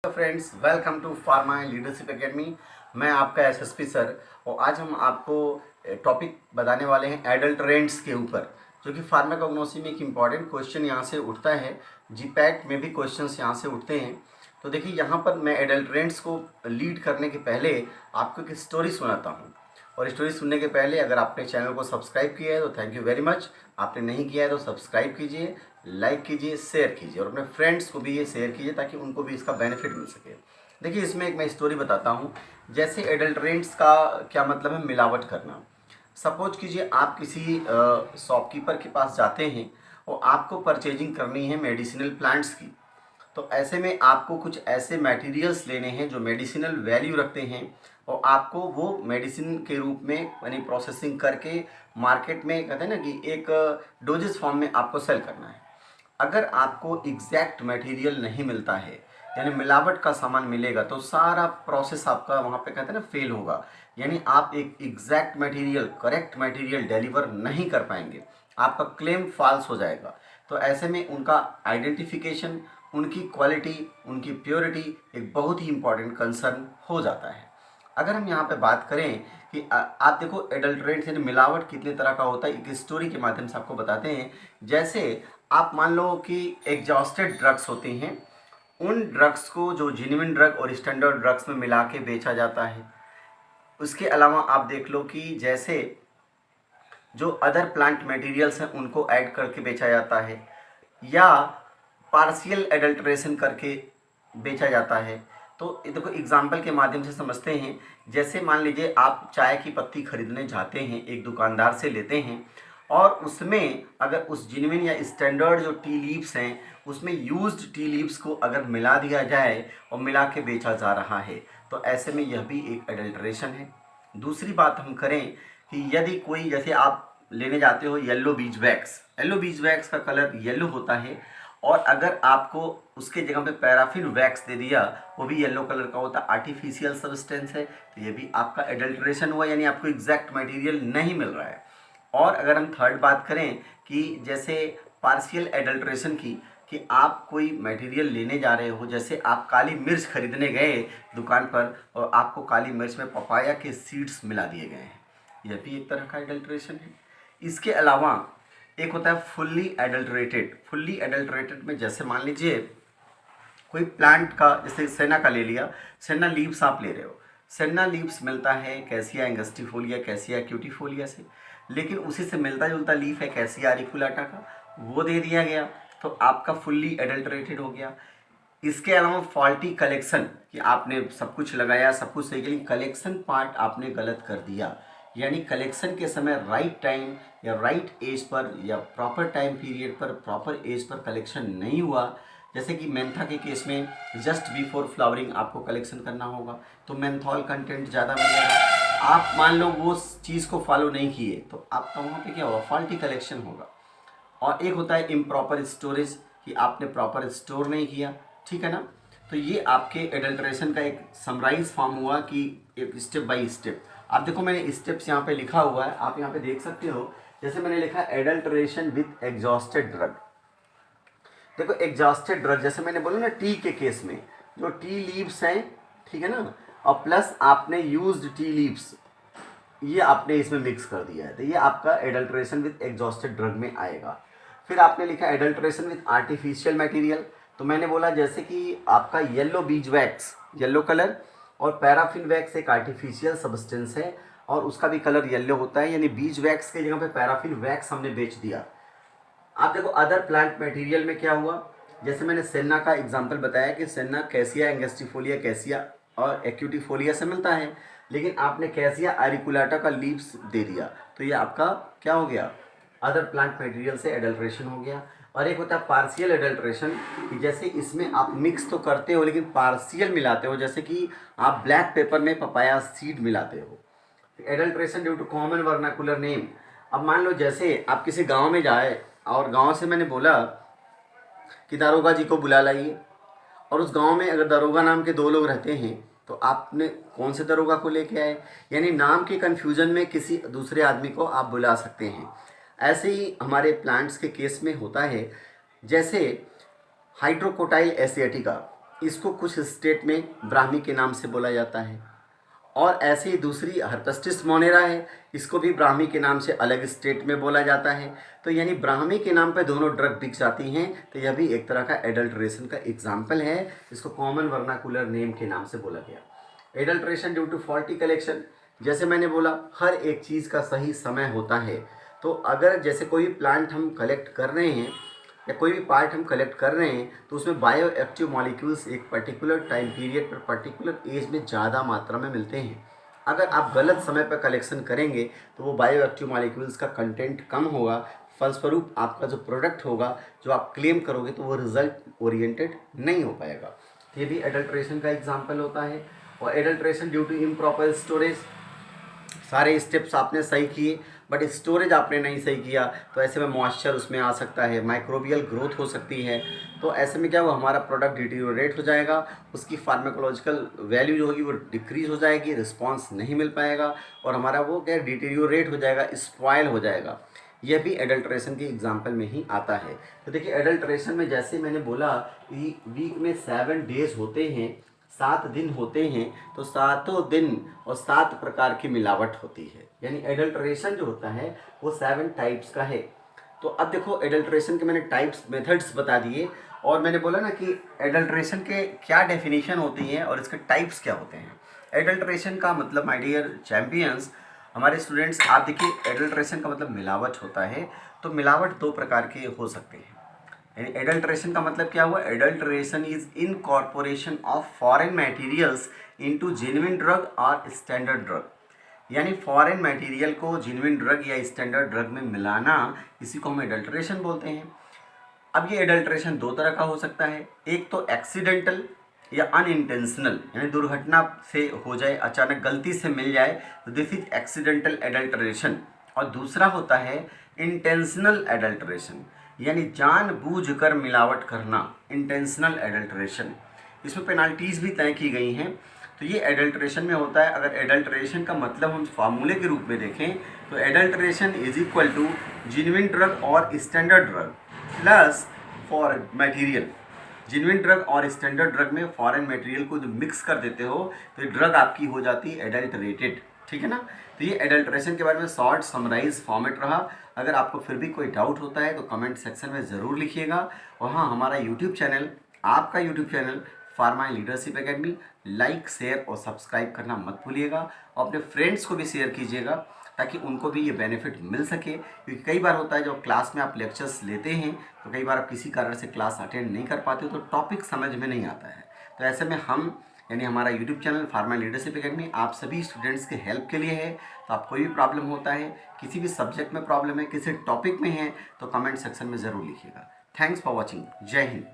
Friends, welcome to pharma and leadership academy. मैं आपका SSP sir और आज हम आपको टॉपिक बताने वाले हैं एडल्टरेंट्स के ऊपर, जो कि फार्माकोग्नोसी में एक इम्पॉर्टेंट क्वेश्चन यहाँ से उठता है। जीपैट में भी क्वेश्चंस यहाँ से उठते हैं। तो देखिए, यहाँ पर मैं एडल्टरेंट्स को लीड करने के पहले आपको एक स्टोरी सुनाता हूँ। और स्टोरी सुनने के पहले अगर आपने चैनल को सब्सक्राइब किया है तो थैंक यू वेरी मच। आपने नहीं किया है तो सब्सक्राइब कीजिए, लाइक कीजिए, शेयर कीजिए और अपने फ्रेंड्स को भी ये शेयर कीजिए ताकि उनको भी इसका बेनिफिट मिल सके। देखिए, इसमें एक मैं स्टोरी बताता हूँ। जैसे एडल्टरेंट्स का क्या मतलब है, मिलावट करना। सपोज कीजिए आप किसी शॉपकीपर के पास जाते हैं और आपको परचेजिंग करनी है मेडिसिनल प्लांट्स की। तो ऐसे में आपको कुछ ऐसे मटेरियल्स लेने हैं जो मेडिसिनल वैल्यू रखते हैं और आपको वो मेडिसिन के रूप में यानी प्रोसेसिंग करके मार्केट में कहते हैं ना कि एक डोजेस फॉर्म में आपको सेल करना है। अगर आपको एग्जैक्ट मटेरियल नहीं मिलता है यानी मिलावट का सामान मिलेगा तो सारा प्रोसेस आपका वहाँ पे कहते हैं ना फेल होगा। यानी आप एक exact material, correct material deliver नहीं कर पाएंगे, आपका क्लेम फॉल्स हो जाएगा। तो ऐसे में उनका आइडेंटिफिकेशन, उनकी क्वालिटी, उनकी प्योरिटी एक बहुत ही इंपॉर्टेंट कंसर्न हो जाता है। अगर हम यहाँ पे बात करें कि आप देखो एडल्टरेंट यानी मिलावट कितने तरह का होता है, एक स्टोरी के माध्यम से आपको बताते हैं। जैसे आप मान लो कि एग्जॉस्टेड ड्रग्स होते हैं, उन ड्रग्स को जो जेन्युइन ड्रग और स्टैंडर्ड ड्रग्स में मिला के बेचा जाता है। उसके अलावा आप देख लो कि जैसे जो अदर प्लांट मटेरियल्स हैं उनको ऐड करके बेचा जाता है या पार्शियल एडल्ट्रेशन करके बेचा जाता है। तो देखो एग्जाम्पल के माध्यम से समझते हैं। जैसे मान लीजिए आप चाय की पत्ती खरीदने जाते हैं, एक दुकानदार से लेते हैं और उसमें अगर उस जेन्युइन या स्टैंडर्ड जो टी लीव्स हैं उसमें यूज्ड टी लीव्स को अगर मिला दिया जाए और मिला के बेचा जा रहा है तो ऐसे में यह भी एक एडल्ट्रेशन है। दूसरी बात हम करें कि यदि कोई, जैसे आप लेने जाते हो येलो बीज वैक्स का कलर येलो होता है और अगर आपको उसके जगह पे पैराफिन वैक्स दे दिया, वो भी येलो कलर का होता है, आर्टिफिशियल सब्सटेंस है, तो ये भी आपका एडल्ट्रेशन हुआ, यानी आपको एग्जैक्ट मटेरियल नहीं मिल रहा है। और अगर हम थर्ड बात करें कि जैसे पार्शियल एडल्ट्रेशन की, कि आप कोई मटेरियल लेने जा रहे हो, जैसे आप काली मिर्च खरीदने गए दुकान पर और आपको काली मिर्च में पपाया के सीड्स मिला दिए गए हैं, यह भी एक तरह का एडल्ट्रेशन है। इसके अलावा एक होता है फुल्ली एडल्ट्रेटेड में जैसे मान लीजिए कोई प्लांट का, जैसे सेना का ले लिया, सेना लीव्स आप ले रहे हो, सेना लीव्स मिलता है कैसिया एंगस्टिफोलिया, कैसिया क्यूटिफोलिया से, लेकिन उसी से मिलता जुलता लीफ है कैसिया अरिकुलाटा का, वो दे दिया गया तो आपका फुल्ली एडल्ट्रेटेड हो गया। इसके अलावा फॉल्टी कलेक्शन, कि आपने सब कुछ लगाया, सब कुछ सही, लेकिन कलेक्शन पार्ट आपने गलत कर दिया, यानी कलेक्शन के समय राइट टाइम या राइट एज पर या प्रॉपर टाइम पीरियड पर, प्रॉपर एज पर कलेक्शन नहीं हुआ। जैसे कि मेंथा के केस में जस्ट बिफोर फ्लावरिंग आपको कलेक्शन करना होगा तो मेंथॉल कंटेंट ज़्यादा मिलेगा। आप मान लो वो चीज़ को फॉलो नहीं किए तो आपका वहाँ पे क्या होगा, फॉल्टी कलेक्शन होगा। और एक होता है इम्प्रॉपर स्टोरेज, कि आपने प्रॉपर स्टोर नहीं किया, ठीक है ना। तो ये आपके एडल्ट्रेशन का एक समराइज फॉर्म हुआ कि एक स्टेप बाय स्टेप। आप देखो मैंने स्टेप्स यहाँ पे लिखा हुआ है, आप यहाँ पे देख सकते हो। जैसे मैंने लिखा एडल्ट्रेशन विथ एग्जॉस्टेड ड्रग। देखो एग्जॉस्टेड ड्रग, जैसे मैंने बोला ना टी के केस में जो टी लीव्स हैं, ठीक है ना, और प्लस आपने यूज्ड टी लीव्स, ये आपने इसमें मिक्स कर दिया है, तो ये आपका एडल्ट्रेशन विथ एग्जॉस्टेड ड्रग में आएगा। फिर आपने लिखा एडल्ट्रेशन विथ आर्टिफिशियल मटेरियल, तो मैंने बोला जैसे कि आपका yellow bees wax, yellow colour, और पैराफिन वैक्स एक आर्टिफिशियल सब्सटेंस है और उसका भी कलर येलो होता है, यानी बीज वैक्स की जगह पे पैराफिन वैक्स हमने बेच दिया। आप देखो अदर प्लांट मटेरियल में क्या हुआ, जैसे मैंने सेना का एग्जांपल बताया कि सेना कैसिया एंगस्टिफोलिया, कैसिया और एक्यूटिफोलिया से मिलता है, लेकिन आपने कैसिया अरिकुलाटा का लीव्स दे दिया, तो ये आपका क्या हो गया, अदर प्लांट मटेरियल से एडल्ट्रेशन हो गया। और एक होता है पार्शियल एडल्ट्रेशन, कि जैसे इसमें आप मिक्स तो करते हो लेकिन पार्शियल मिलाते हो, जैसे कि आप ब्लैक पेपर में पपाया सीड मिलाते हो। Adulteration due to common vernacular name. अब मान लो जैसे आप किसी गांव में जाए और गांव से मैंने बोला कि दारोगा जी को बुला लाइए, और उस गांव में अगर दारोगा नाम के दो लोग रहते हैं तो आपने कौन से दारोगा को लेके आए, यानी नाम के कन्फ्यूजन में किसी दूसरे आदमी को आप बुला सकते हैं। ऐसे ही हमारे प्लांट्स के केस में होता है। जैसे हाइड्रोकोटाइल एसिएटिका, इसको कुछ स्टेट में ब्राह्मी के नाम से बोला जाता है, और ऐसे ही दूसरी हर्पेस्टिस मोनेरा है, इसको भी ब्राह्मी के नाम से अलग स्टेट में बोला जाता है। तो यानी ब्राह्मी के नाम पे दोनों ड्रग बिक जाती हैं, तो यह भी एक तरह का एडल्ट्रेशन का एग्जाम्पल है। इसको कॉमन वर्नाकुलर नेम के नाम से बोला गया। Adulteration due to faulty collection, जैसे मैंने बोला हर एक चीज़ का सही समय होता है। तो अगर जैसे कोई भी प्लांट हम कलेक्ट कर रहे हैं या कोई भी पार्ट हम कलेक्ट कर रहे हैं, तो उसमें बायो एक्टिव मॉलिक्यूल्स एक पर्टिकुलर टाइम पीरियड पर पर्टिकुलर एज में ज़्यादा मात्रा में मिलते हैं। अगर आप गलत समय पर कलेक्शन करेंगे तो वो बायो एक्टिव मॉलिक्यूल्स का कंटेंट कम होगा, फलस्वरूप आपका जो प्रोडक्ट होगा, जो आप क्लेम करोगे, तो वो रिजल्ट ओरिएंटेड नहीं हो पाएगा। ये भी एडल्ट्रेशन का एग्जाम्पल होता है। और adulteration due to improper storage, सारे स्टेप्स आपने सही किए बट स्टोरेज आपने नहीं सही किया, तो ऐसे में मॉइस्चर उसमें आ सकता है, माइक्रोबियल ग्रोथ हो सकती है। तो ऐसे में क्या हुआ, हमारा प्रोडक्ट डिटीरियोरेट हो जाएगा, उसकी फार्माकोलॉजिकल वैल्यू जो होगी वो डिक्रीज हो जाएगी, रिस्पांस नहीं मिल पाएगा, और हमारा वो क्या डिटीरियोरेट हो जाएगा, स्पॉइल हो जाएगा। यह भी एडल्ट्रेशन के एग्जाम्पल में ही आता है। तो देखिए एडल्ट्रेशन में जैसे मैंने बोला कि वीक में 7 डेज होते हैं, 7 दिन होते हैं, तो 7 दिन और 7 प्रकार की मिलावट होती है। यानी एडल्ट्रेशन जो होता है वो 7 टाइप्स का है। तो अब देखो एडल्ट्रेशन के मैंने टाइप्स मेथड्स बता दिए, और मैंने बोला ना कि एडल्ट्रेशन के क्या डेफिनेशन होती है और इसके टाइप्स क्या होते हैं। एडल्ट्रेशन का मतलब, माय डियर चैम्पियंस, हमारे स्टूडेंट्स, आप देखिए एडल्ट्रेशन का मतलब मिलावट होता है। तो मिलावट 2 प्रकार के हो सकते हैं। यानी एडल्ट्रेशन का मतलब क्या हुआ, adulteration is incorporation of foreign materials into genuine drug और स्टैंडर्ड ड्रग। यानी फॉरेन मटेरियल को जेन्युइन ड्रग या स्टैंडर्ड ड्रग में मिलाना, इसी को हम एडल्ट्रेशन बोलते हैं। अब ये एडल्ट्रेशन 2 तरह का हो सकता है, एक तो एक्सीडेंटल या अनइंटेंशनल, यानी दुर्घटना से हो जाए, अचानक गलती से मिल जाए, तो दिस इज एक्सीडेंटल एडल्ट्रेशन। और दूसरा होता है इंटेंशनल एडल्ट्रेशन, यानी जानबूझकर मिलावट करना, इंटेंशनल एडल्ट्रेशन। इसमें पेनाल्टीज़ भी तय की गई हैं। तो ये एडल्ट्रेशन में होता है। अगर एडल्ट्रेशन का मतलब हम फार्मूले के रूप में देखें तो adulteration is equal to genuine drug और standard drug plus foreign material. Genuine drug और स्टैंडर्ड ड्रग में फॉरेन मटेरियल को जो मिक्स कर देते हो तो ये ड्रग आपकी हो जाती है एडल्टरेटेड, ठीक है ना। तो ये एडल्ट्रेशन के बारे में शॉर्ट समराइज फॉर्मेट रहा। अगर आपको फिर भी कोई डाउट होता है तो कमेंट सेक्शन में ज़रूर लिखिएगा। और हाँ, हमारा यूट्यूब चैनल, आपका YouTube channel pharma leadership academy, like share और सब्सक्राइब करना मत भूलिएगा, और अपने फ्रेंड्स को भी शेयर कीजिएगा ताकि उनको भी ये बेनिफिट मिल सके। क्योंकि कई बार होता है जब क्लास में आप लेक्चर्स लेते हैं तो कई बार आप किसी कारण से क्लास अटेंड नहीं कर पाते हो, तो टॉपिक समझ में नहीं आता है। तो ऐसे में हम, यानी हमारा YouTube channel pharma leadership academy आप सभी स्टूडेंट्स के हेल्प के लिए है। तो आप कोई भी प्रॉब्लम होता है, किसी भी सब्जेक्ट में प्रॉब्लम है, किसी टॉपिक में है, तो कमेंट सेक्शन में ज़रूर लिखिएगा। Thanks for watching. जय हिंद।